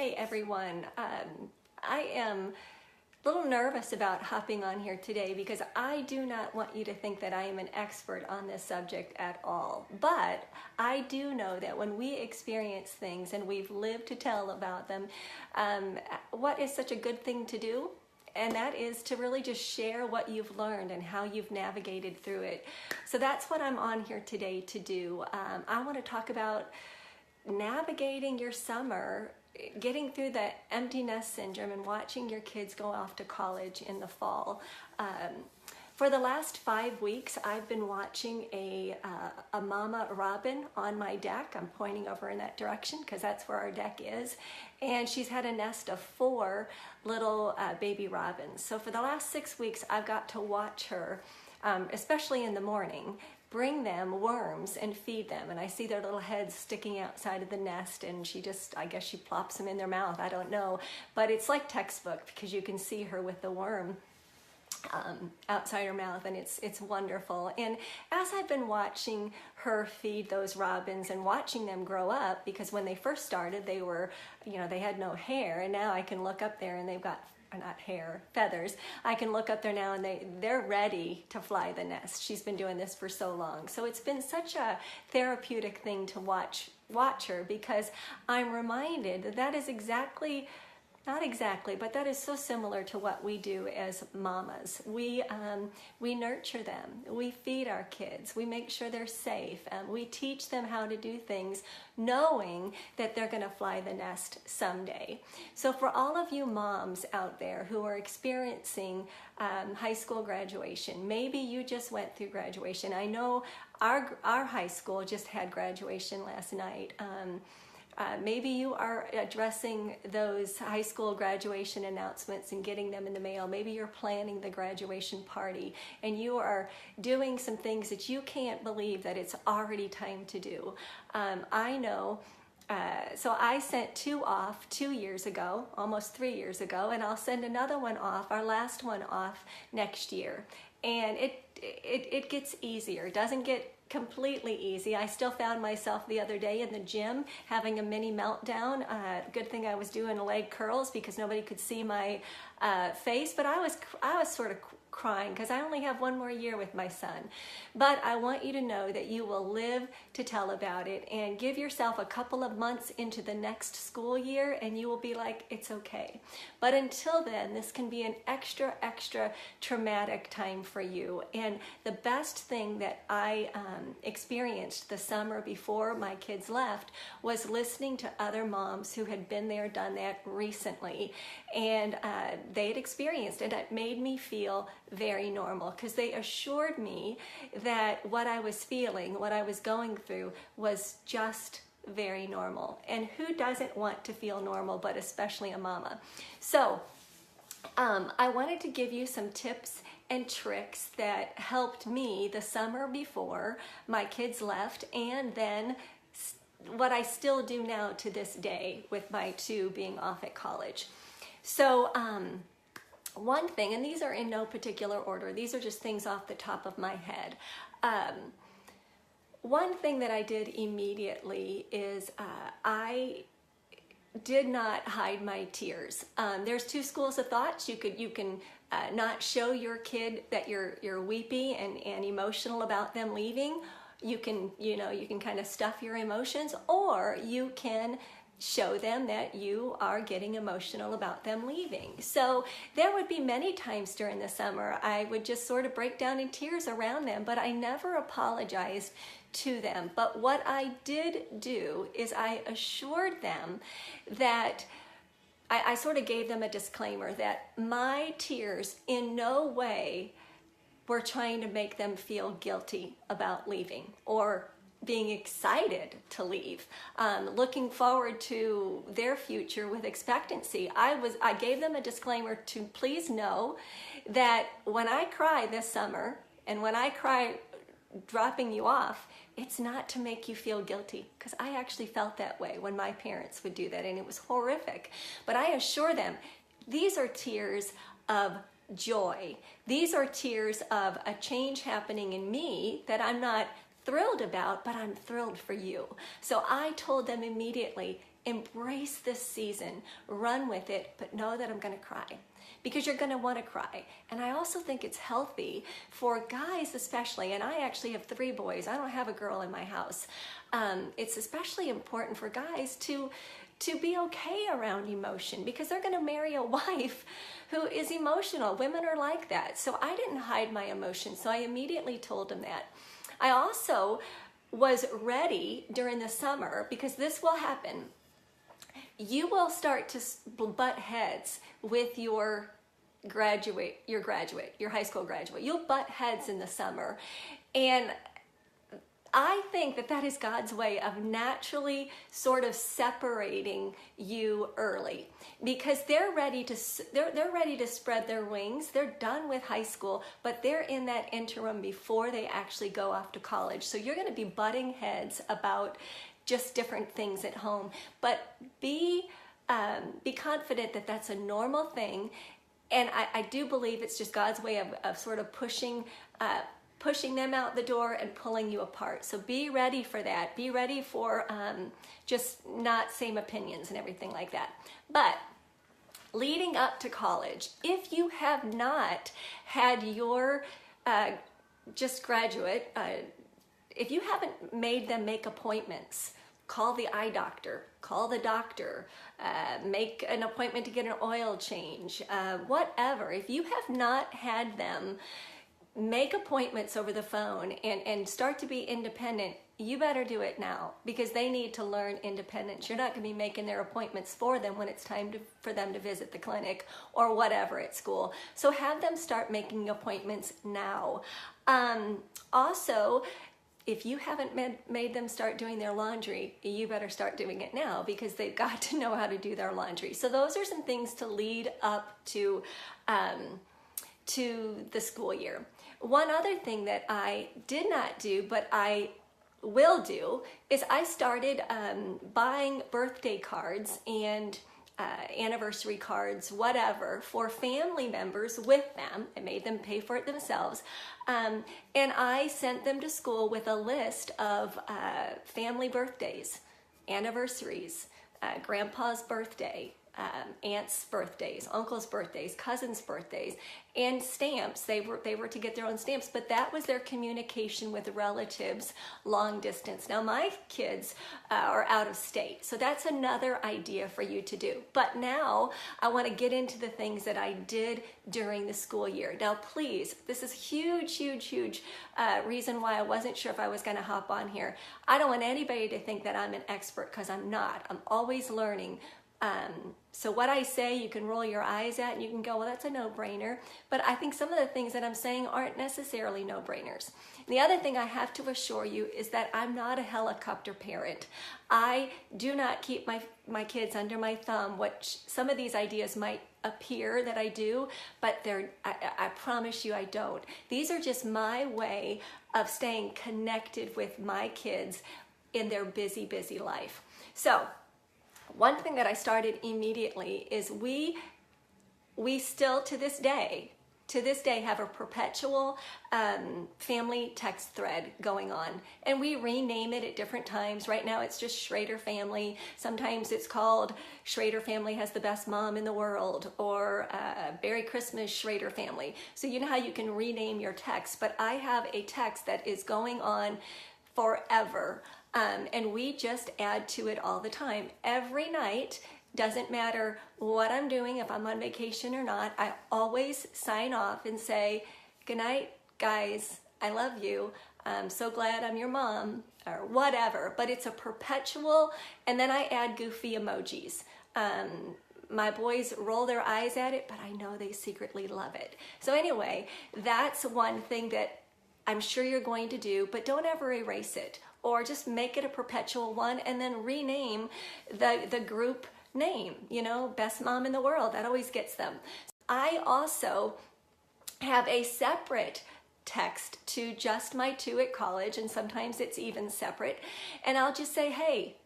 Hey everyone, I am a little nervous about hopping on here today because I do not want you to think that I am an expert on this subject at all. But I do know that when we experience things and we've lived to tell about them, what is such a good thing to do? And that is to really just share what you've learned and how you've navigated through it. So that's what I'm on here today to do. I want to talk about navigating your summer, getting through the empty nest syndrome and watching your kids go off to college in the fall. For the last 5 weeks, I've been watching a mama robin on my deck. I'm pointing over in that direction because that's where our deck is. And she's had a nest of 4 little baby robins. So for the last 6 weeks, I've got to watch her, especially in the morning, bring them worms and feed them. And I see their little heads sticking outside of the nest, and she just, I guess she plops them in their mouth. I don't know. But it's like textbook because you can see her with the worm outside her mouth, and it's wonderful. And as I've been watching her feed those robins and watching them grow up, because when they first started, they were, they had no hair, and now I can look up there and they've got, not hair, feathers. I can look up there now and they're ready to fly the nest. She's been doing this for so long. So it's been such a therapeutic thing to watch her, because I'm reminded that is exactly, not exactly, but that is so similar to what we do as mamas. We nurture them. We feed our kids. We make sure they're safe. We teach them how to do things knowing that they're going to fly the nest someday. So for all of you moms out there who are experiencing high school graduation, maybe you just went through graduation. I know our high school just had graduation last night. Maybe you are addressing those high school graduation announcements and getting them in the mail. Maybe you're planning the graduation party and you are doing some things that you can't believe that it's already time to do. I know. So I sent 2 off 2 years ago, almost 3 years ago, and I'll send another one off, our last one off next year. And it gets easier. It doesn't get completely easy. I still found myself the other day in the gym having a mini meltdown. Good thing I was doing leg curls because nobody could see my face, but I was sort of crying because I only have 1 more year with my son. But I want you to know that you will live to tell about it, and give yourself a couple of months into the next school year and you will be like, it's okay. But until then, this can be an extra traumatic time for you. And the best thing that I experienced the summer before my kids left was listening to other moms who had been there, done that recently, and they had experienced it. It made me feel very normal because they assured me that what I was feeling, what I was going through, was just very normal. And who doesn't want to feel normal, but especially a mama? So I wanted to give you some tips and tricks that helped me the summer before my kids left, and then what I still do now to this day with my 2 being off at college. So one thing, and these are in no particular order, these are just things off the top of my head. One thing that I did immediately is I did not hide my tears. There's 2 schools of thoughts. You can not show your kid that you're weepy and emotional about them leaving. You can kind of stuff your emotions, or you can show them that you are getting emotional about them leaving. So there would be many times during the summer I would just sort of break down in tears around them, but I never apologized to them. But what I did do is I assured them that I sort of gave them a disclaimer that my tears in no way were trying to make them feel guilty about leaving or being excited to leave, looking forward to their future with expectancy. I gave them a disclaimer to please know that when I cry this summer and when I cry dropping you off, it's not to make you feel guilty, because I actually felt that way when my parents would do that, and it was horrific. But I assure them, these are tears of joy. These are tears of a change happening in me that I'm not thrilled about, but I'm thrilled for you. So I told them immediately, Embrace this season, run with it, but know that I'm going to cry, because you're going to want to cry. And I also think it's healthy for guys especially, and I actually have 3 boys. I don't have a girl in my house. It's especially important for guys to be okay around emotion, because they're going to marry a wife who is emotional. Women are like that. So I didn't hide my emotions. So I immediately told him that. I also was ready during the summer, because this will happen. You will start to butt heads with your high school graduate. You'll butt heads in the summer. And I think that that is God's way of naturally sort of separating you early, because they're ready to spread their wings. They're done with high school, but they're in that interim before they actually go off to college. So you're going to be butting heads about just different things at home, but be confident that that's a normal thing. And I do believe it's just God's way of sort of pushing them out the door and pulling you apart. So be ready for that. Be ready for just not same opinions and everything like that. But leading up to college, if you have not had your just graduate, if you haven't made them make appointments, call the eye doctor, call the doctor, make an appointment to get an oil change, whatever. If you have not had them make appointments over the phone and start to be independent, you better do it now, because they need to learn independence. You're not going to be making their appointments for them when it's time for them to visit the clinic or whatever at school. So have them start making appointments now. Also, if you haven't made them start doing their laundry, you better start doing it now, because they've got to know how to do their laundry. So those are some things to lead up to the school year. One other thing that I did not do, but I will do, is I started buying birthday cards and anniversary cards, whatever, for family members with them. I made them pay for it themselves. And I sent them to school with a list of family birthdays, anniversaries, grandpa's birthday, aunts' birthdays, uncles' birthdays, cousins' birthdays, and stamps. They were to get their own stamps, but that was their communication with relatives long distance. Now my kids are out of state, so that's another idea for you to do. But now I want to get into the things that I did during the school year. Now please, this is huge reason why I wasn't sure if I was going to hop on here. I don't want anybody to think that I'm an expert, because I'm not. I'm always learning. So what I say, you can roll your eyes at and you can go, well, that's a no-brainer. But I think some of the things that I'm saying aren't necessarily no-brainers. The other thing I have to assure you is that I'm not a helicopter parent. I do not keep my kids under my thumb, which some of these ideas might appear that I do, but I promise you I don't. These are just my way of staying connected with my kids in their busy life. So one thing that I started immediately is we still to this day have a perpetual family text thread going on, and we rename it at different times. Right now it's just Schrader Family. Sometimes it's called Schrader Family Has the Best Mom in the World, or Merry Christmas Schrader Family. So you know how you can rename your text, but I have a text that is going on forever. And we just add to it all the time. Every night, doesn't matter what I'm doing, if I'm on vacation or not, I always sign off and say, good night, guys, I love you, I'm so glad I'm your mom, or whatever. But it's a perpetual, and then I add goofy emojis. My boys roll their eyes at it, but I know they secretly love it. So anyway, that's one thing that I'm sure you're going to do, but don't ever erase it. Or just make it a perpetual one and then rename the group name, Best Mom in the World. That always gets them. I also have a separate text to just my 2 at college, and sometimes it's even separate. And I'll just say, hey,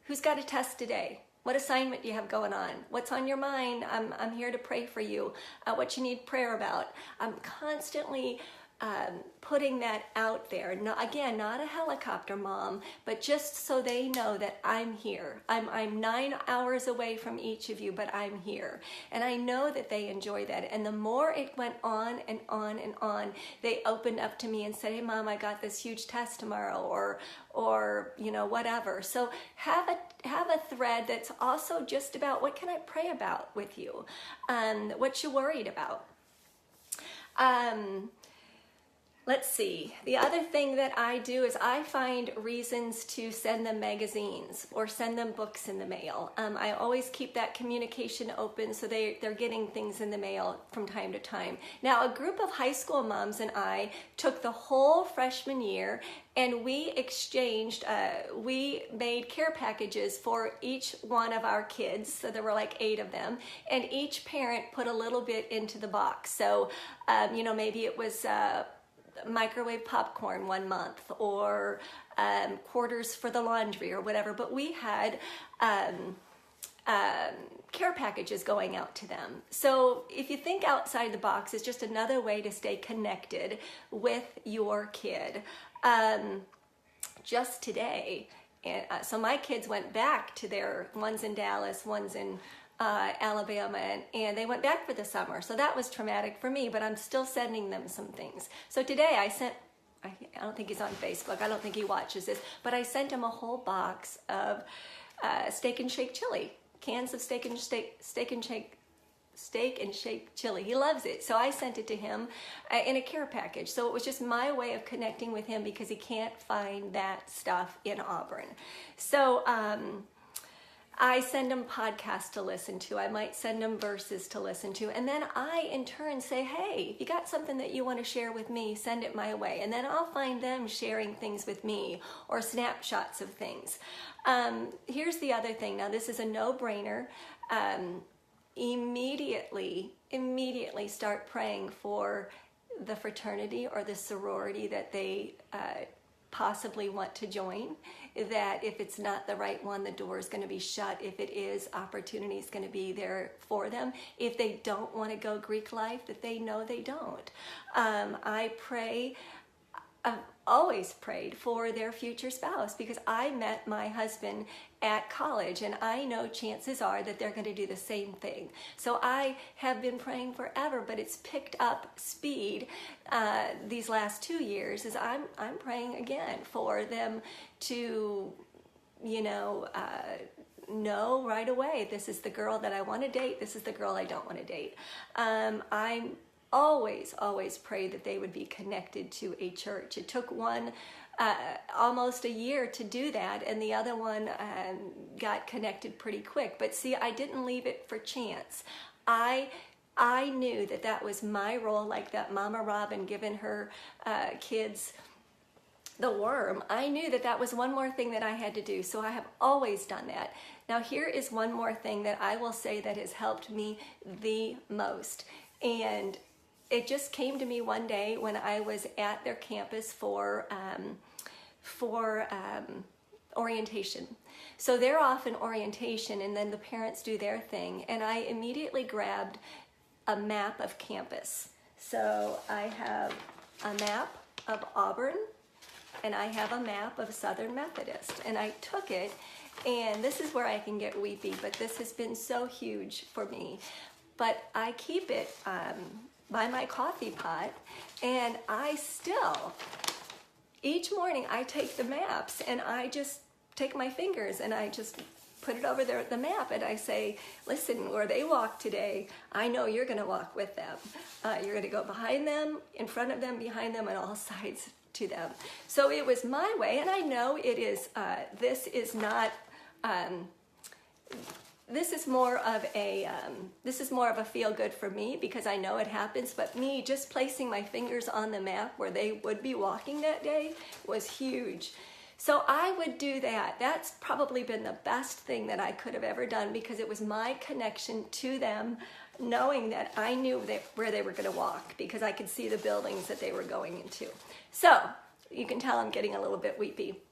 who's got a test today? What assignment do you have going on? What's on your mind? I'm here to pray for you. What you need prayer about. I'm constantly putting that out there. No, again, not a helicopter mom, but just so they know that I'm here. I'm 9 hours away from each of you, but I'm here. And I know that they enjoy that. And the more it went on and on and on, they opened up to me and said, hey, Mom, I got this huge test tomorrow, or you know, whatever. So have a thread that's also just about what can I pray about with you? What you worried about? Let's see. The other thing that I do is I find reasons to send them magazines or send them books in the mail. I always keep that communication open so they're getting things in the mail from time to time. Now, a group of high school moms and I took the whole freshman year and we exchanged, we made care packages for each one of our kids. So there were like 8 of them, and each parent put a little bit into the box. So, you know, maybe it was microwave popcorn 1 month, or quarters for the laundry or whatever, but we had care packages going out to them. So if you think outside the box, it's just another way to stay connected with your kid. Just today, so my kids went back to their, one's in Dallas, one's in Alabama, and they went back for the summer. So that was traumatic for me, but I'm still sending them some things. So today I sent, I don't think he's on Facebook, I don't think he watches this, but I sent him a whole box of Steak and Shake chili, cans of Steak and Shake chili. He loves it. So I sent it to him in a care package. So it was just my way of connecting with him because he can't find that stuff in Auburn. So, I send them podcasts to listen to. I might send them verses to listen to. And then I, in turn, say, hey, if you got something that you want to share with me, send it my way. And then I'll find them sharing things with me or snapshots of things. Here's the other thing. Now, this is a no-brainer. Immediately start praying for the fraternity or the sorority that they possibly want to join, that if it's not the right one, the door is going to be shut. If it is, opportunity is going to be there for them. If they don't want to go Greek life, that they know they don't. I pray, I've always prayed for their future spouse because I met my husband at college and I know chances are that they're going to do the same thing. So I have been praying forever, but it's picked up speed these last 2 years as I'm praying again for them to, you know right away, this is the girl that I want to date, this is the girl I don't want to date. I'm always pray that they would be connected to a church. It took one almost a year to do that, and the other one got connected pretty quick. But see, I didn't leave it for chance. I knew that that was my role, like that Mama Robin giving her kids the worm. I knew that that was one more thing that I had to do, so I have always done that. Now here is one more thing that I will say that has helped me the most, and it just came to me one day when I was at their campus for orientation. So they're off in orientation and then the parents do their thing, and I immediately grabbed a map of campus. So I have a map of Auburn and I have a map of Southern Methodist, and I took it, and this is where I can get weepy, but this has been so huge for me. But I keep it by my coffee pot, and I still, each morning I take the maps and I just take my fingers and I just put it over there at the map, and I say, listen, where they walk today, I know you're going to walk with them. You're going to go behind them, in front of them, behind them, on all sides to them. So it was my way, and I know it is, this is not, this is more of a feel good for me because I know it happens, but me just placing my fingers on the map where they would be walking that day was huge. So I would do that. That's probably been the best thing that I could have ever done because it was my connection to them, knowing that I knew where they were going to walk because I could see the buildings that they were going into. So you can tell I'm getting a little bit weepy.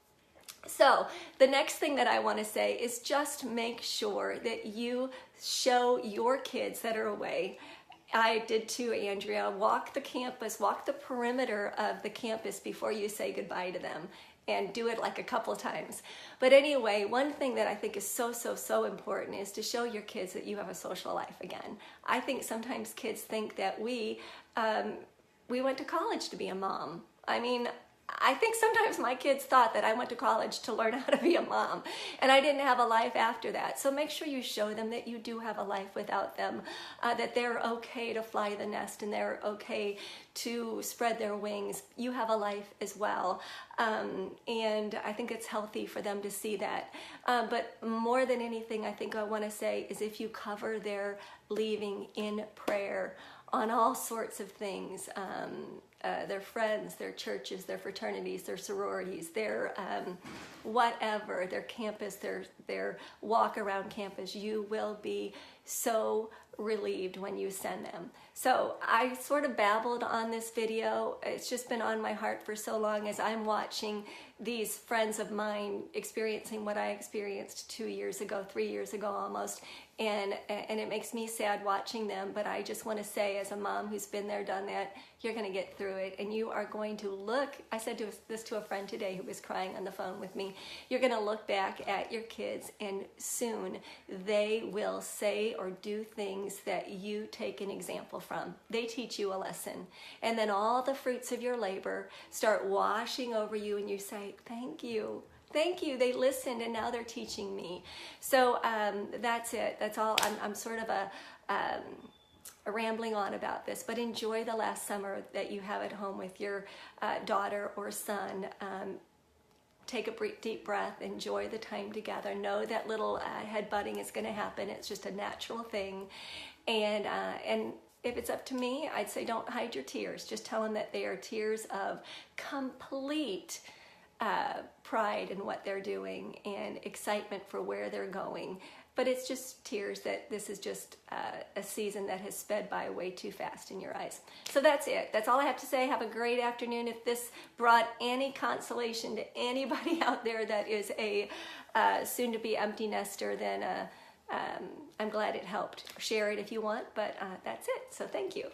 So the next thing that I want to say is just make sure that you show your kids that are away I did too, Andrea. Walk the campus, walk the perimeter of the campus before you say goodbye to them, and do it like a couple times. But anyway, one thing that I think is so important is to show your kids that you have a social life again. I think sometimes kids think that we went to college to be a mom. I mean, I think sometimes my kids thought that I went to college to learn how to be a mom, and I didn't have a life after that. So make sure you show them that you do have a life without them, that they're okay to fly the nest and they're okay to spread their wings. You have a life as well, and I think it's healthy for them to see that. But more than anything, I think I want to say is if you cover their leaving in prayer on all sorts of things, their friends, their churches, their fraternities, their sororities, their whatever, their campus, their walk around campus, you will be so relieved when you send them. So I sort of babbled on this video. It's just been on my heart for so long as I'm watching these friends of mine experiencing what I experienced 2 years ago, 3 years ago almost, and it makes me sad watching them. But I just want to say, as a mom who's been there, done that, you're going to get through it, and you are going to look. I said this to a friend today who was crying on the phone with me. You're going to look back at your kids, and soon they will say or do things that you take an example from. They teach you a lesson, and then all the fruits of your labor start washing over you, and you say, thank you. Thank you. They listened, and now they're teaching me. So that's it. That's all. I'm sort of rambling on about this, but enjoy the last summer that you have at home with your daughter or son. Take a deep breath. Enjoy the time together. Know that little headbutting is going to happen. It's just a natural thing, and if it's up to me, I'd say don't hide your tears. Just tell them that they are tears of complete pride in what they're doing and excitement for where they're going. But it's just tears that this is just a season that has sped by way too fast in your eyes. So that's it. That's all I have to say. Have a great afternoon. If this brought any consolation to anybody out there that is a soon-to-be empty nester, then I'm glad it helped. Share it if you want, but that's it. So thank you.